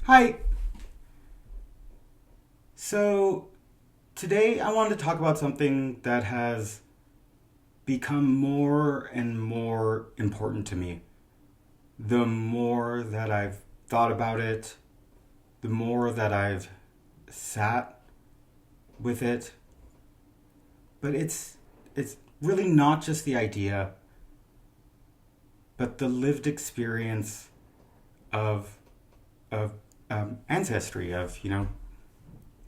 Hi. So today I wanted to talk about something that has become more and more important to me. The more that I've thought about it, the more that I've sat with it. But it's really not just the idea, but the lived experience of ancestry, of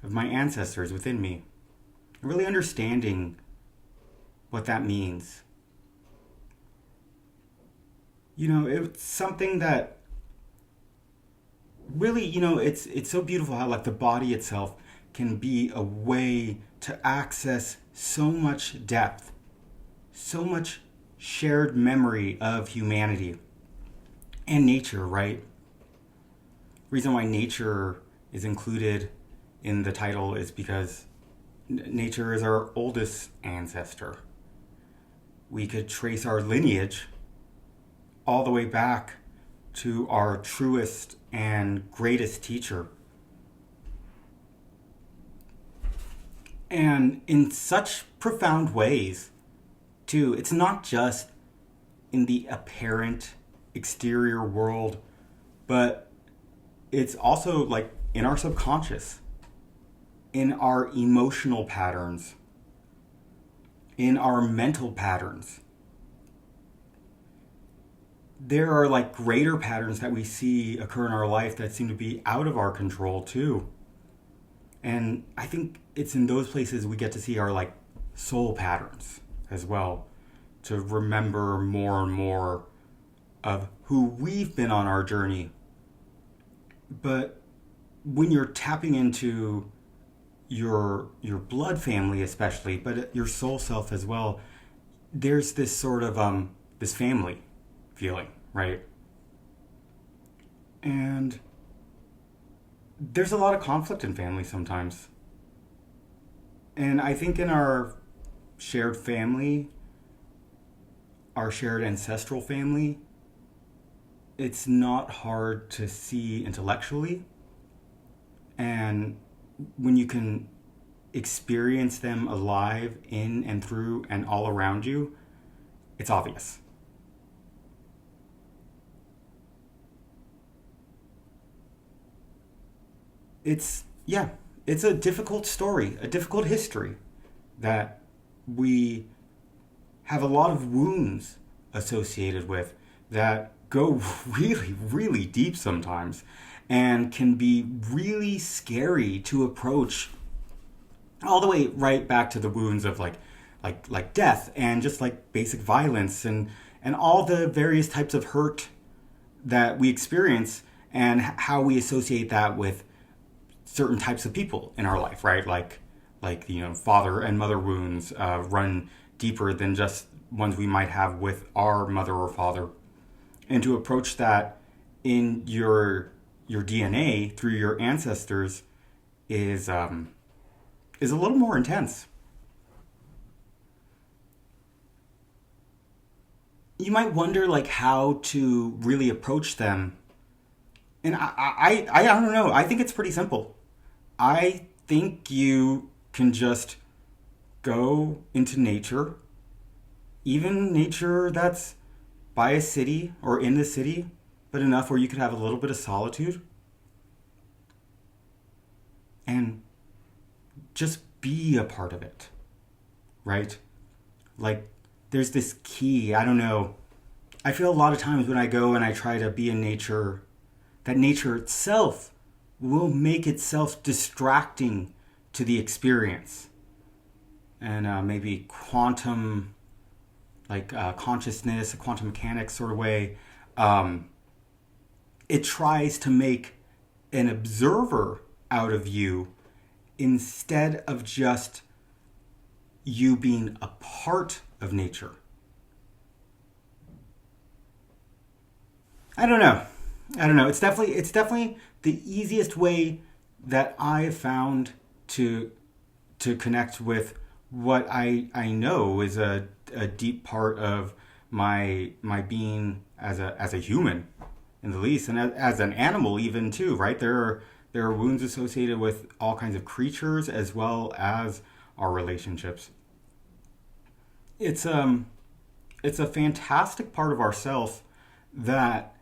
my ancestors within me. Really understanding what that means. It's something that really, it's so beautiful how like the body itself can be a way to access so much depth, so much shared memory of humanity and nature, right? Reason why nature is included in the title is because nature is our oldest ancestor. We could trace our lineage all the way back to our truest and greatest teacher. And in such profound ways, too. It's not just in the apparent exterior world, but it's also like in our subconscious, in our emotional patterns, in our mental patterns. There are like greater patterns that we see occur in our life that seem to be out of our control too. And I think it's in those places we get to see our like soul patterns as well, to remember more and more of who we've been on our journey. But when you're tapping into your blood family especially, but your soul self as well, there's this sort of this family feeling, right? And there's a lot of conflict in family sometimes. And I think in our shared family, our shared ancestral family, it's not hard to see intellectually. And when you can experience them alive in and through and all around you, it's obvious. It's a difficult story, a difficult history that we have a lot of wounds associated with that go really, really deep sometimes and can be really scary to approach, all the way right back to the wounds of like death and just like basic violence and all the various types of hurt that we experience and how we associate that with certain types of people in our life, right? Father and mother wounds run deeper than just ones we might have with our mother or father. And to approach that in your DNA through your ancestors is a little more intense. You might wonder like how to really approach them. And I don't know. I think it's pretty simple. I think you can just go into nature, even nature that's by a city or in the city, but enough where you could have a little bit of solitude and just be a part of it, right? Like, there's this key, I don't know. I feel a lot of times when I go and I try to be in nature, that nature itself will make itself distracting to the experience. And maybe quantum, consciousness, a quantum mechanics sort of way, it tries to make an observer out of you instead of just you being a part of nature. I don't know. It's definitely the easiest way that I have found to connect with what I know is a deep part of my being as a human, in the least. And as an animal, even too, right? There are wounds associated with all kinds of creatures as well as our relationships. It's it's a fantastic part of ourself that,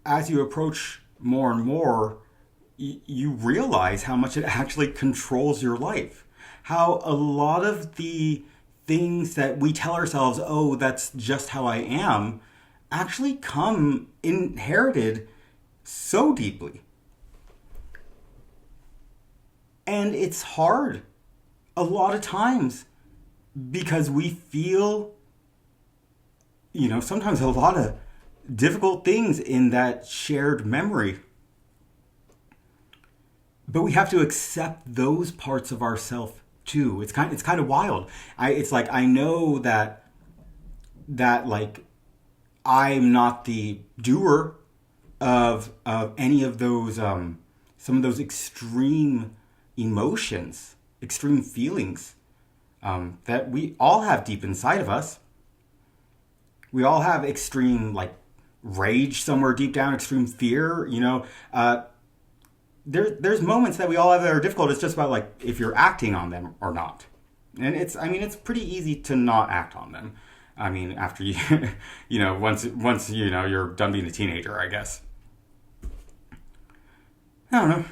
as you approach more and more, you realize how much it actually controls your life. How a lot of the things that we tell ourselves, oh, that's just how I am, actually come inherited so deeply. And it's hard a lot of times because we feel, sometimes a lot of difficult things in that shared memory. But we have to accept those parts of ourselves too. It's kind of wild. It's like I know that like I'm not the doer of any of those some of those extreme emotions, extreme feelings that we all have deep inside of us. We all have extreme like rage somewhere deep down, extreme fear. There's moments that we all have that are difficult. It's just about like if you're acting on them or not. And it's pretty easy to not act on them. I mean, after you, once you're done being a teenager, I guess. I don't know.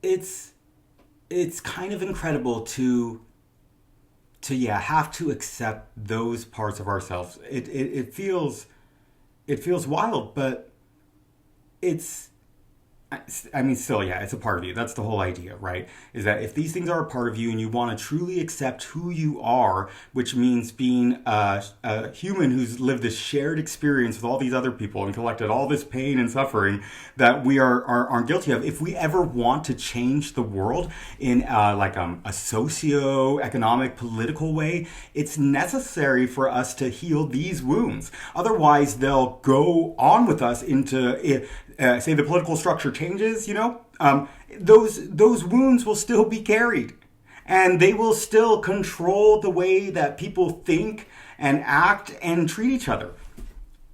It's kind of incredible to have to accept those parts of ourselves. It feels wild, but it's still, yeah, it's a part of you. That's the whole idea, right? Is that if these things are a part of you and you want to truly accept who you are, which means being a human who's lived this shared experience with all these other people and collected all this pain and suffering that we aren't guilty of. If we ever want to change the world in a socio-economic, political way, it's necessary for us to heal these wounds. Otherwise, they'll go on with us into say the political structure changes, those wounds will still be carried, and they will still control the way that people think and act and treat each other.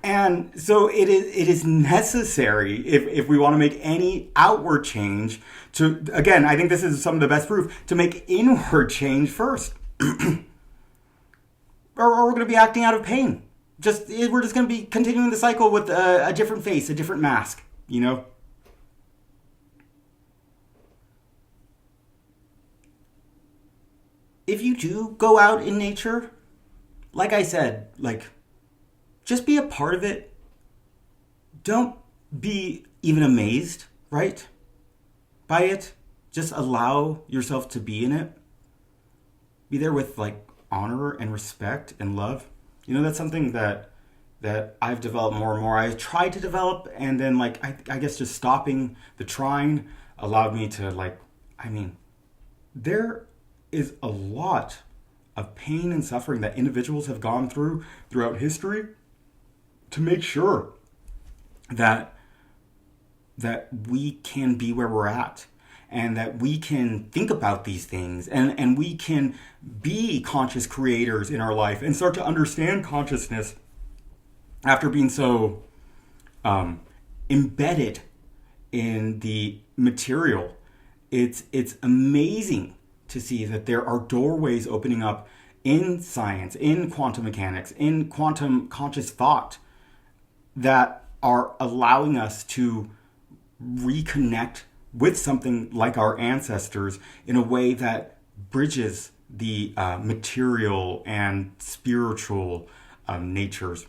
And so it is necessary if we want to make any outward change to, again, I think this is some of the best proof, to make inward change first. or we're going to be acting out of pain. We're just going to be continuing the cycle with a different face, a different mask. If you do go out in nature, like I said, just be a part of it. Don't be even amazed, right, by it. Just allow yourself to be in it. Be there with honor and respect and love. That's something that I've developed more and more. I tried to develop, and then I guess just stopping the trying allowed me to there is a lot of pain and suffering that individuals have gone through throughout history to make sure that we can be where we're at, and that we can think about these things, and we can be conscious creators in our life and start to understand consciousness after being so embedded in the material. It's amazing to see that there are doorways opening up in science, in quantum mechanics, in quantum conscious thought that are allowing us to reconnect with something like our ancestors in a way that bridges the material and spiritual natures.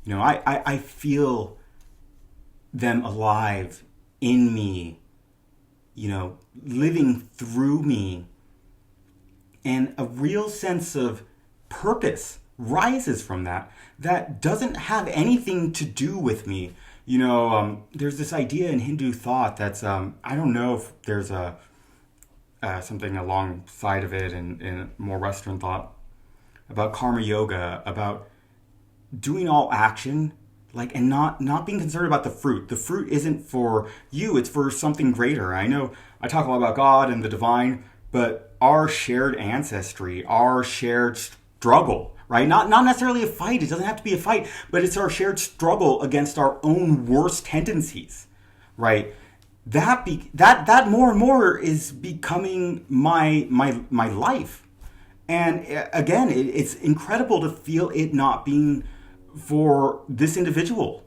I feel them alive in me, living through me, and a real sense of purpose rises from that doesn't have anything to do with me. There's this idea in Hindu thought that's I don't know if there's something alongside of it in more Western thought about karma yoga, about doing all action and not being concerned about the fruit. The fruit isn't for you, it's for something greater. I know I talk a lot about God and the divine, but our shared ancestry, our shared struggle, right? Not necessarily a fight. It doesn't have to be a fight, but it's our shared struggle against our own worst tendencies, right? That more and more is becoming my life. And again, it's incredible to feel it not being for this individual.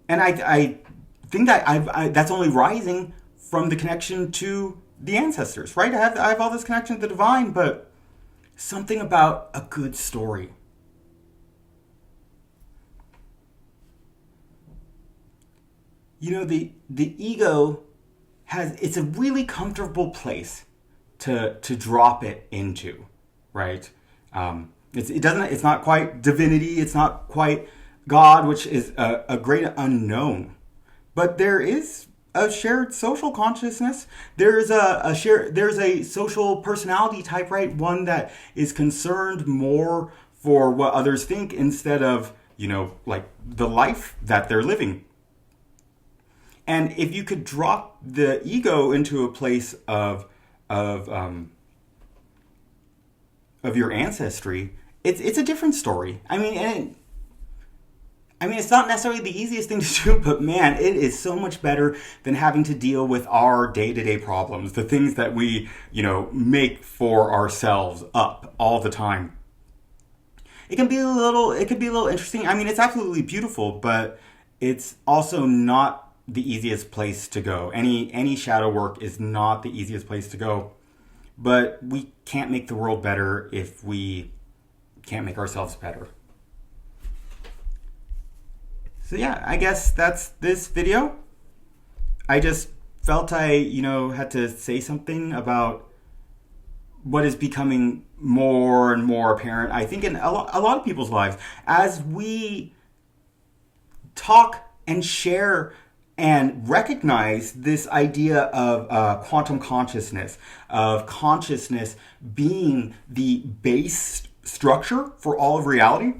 And I think that that's only rising from the connection to the ancestors, right? I have all this connection to the divine, but something about a good story. You know, the ego it's a really comfortable place to drop it into, right? It's not quite divinity, it's not quite God, which is a great unknown, but there is a shared social consciousness. There's a social personality type, right? One that is concerned more for what others think instead of, like the life that they're living. And if you could drop the ego into a place of your ancestry, it's a different story. I mean, it's not necessarily the easiest thing to do, but man, it is so much better than having to deal with our day-to-day problems, the things that we, make for ourselves up all the time. It could be a little interesting. I mean, it's absolutely beautiful, but it's also not the easiest place to go. Any shadow work is not the easiest place to go. But we can't make the world better if we can't make ourselves better. So yeah, I guess that's this video. I just felt I, had to say something about what is becoming more and more apparent, I think, in a lot of people's lives. As we talk and share and recognize this idea of quantum consciousness, of consciousness being the base structure for all of reality,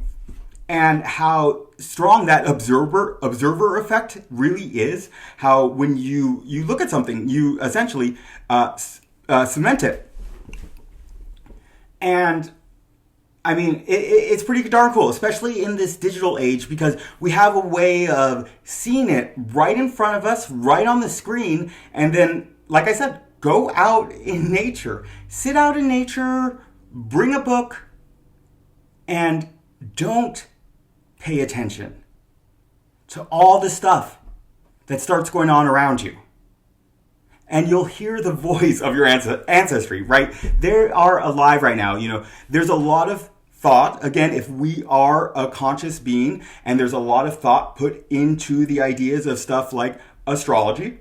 and how strong that observer effect really is. How when you look at something, you essentially cement it. And I mean, it's pretty darn cool, especially in this digital age, because we have a way of seeing it right in front of us, right on the screen. And then, like I said, go out in nature, sit out in nature, bring a book, and don't pay attention to all the stuff that starts going on around you. And you'll hear the voice of your ancestry, right? They are alive right now. There's a lot of thought, again, if we are a conscious being, and there's a lot of thought put into the ideas of stuff like astrology.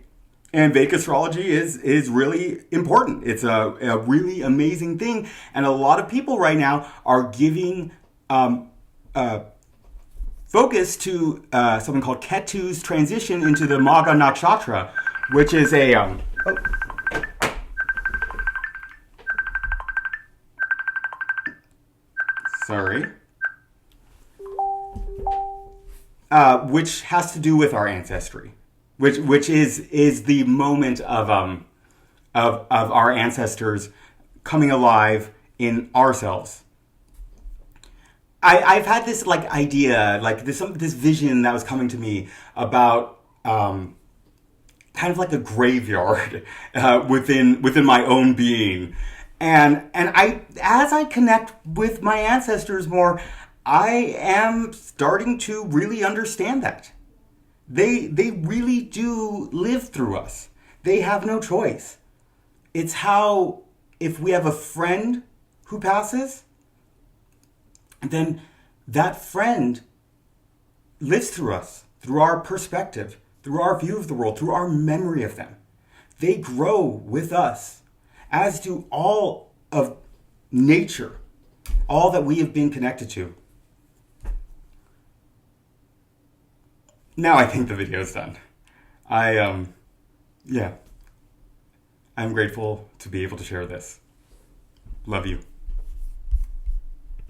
And Vedic astrology is really important. It's a really amazing thing. And a lot of people right now are giving focus to something called Ketu's transition into the Magha Nakshatra, which is which has to do with our ancestry, which is the moment of our ancestors coming alive in ourselves. I've had this idea, this vision that was coming to me about kind of like a graveyard within my own being. And as I connect with my ancestors more, I am starting to really understand that. They really do live through us. They have no choice. It's how, if we have a friend who passes, then that friend lives through us, through our perspective, through our view of the world, through our memory of them. They grow with us, as do all of nature, all that we have been connected to. Now I think the video is done. I'm grateful to be able to share this. Love you.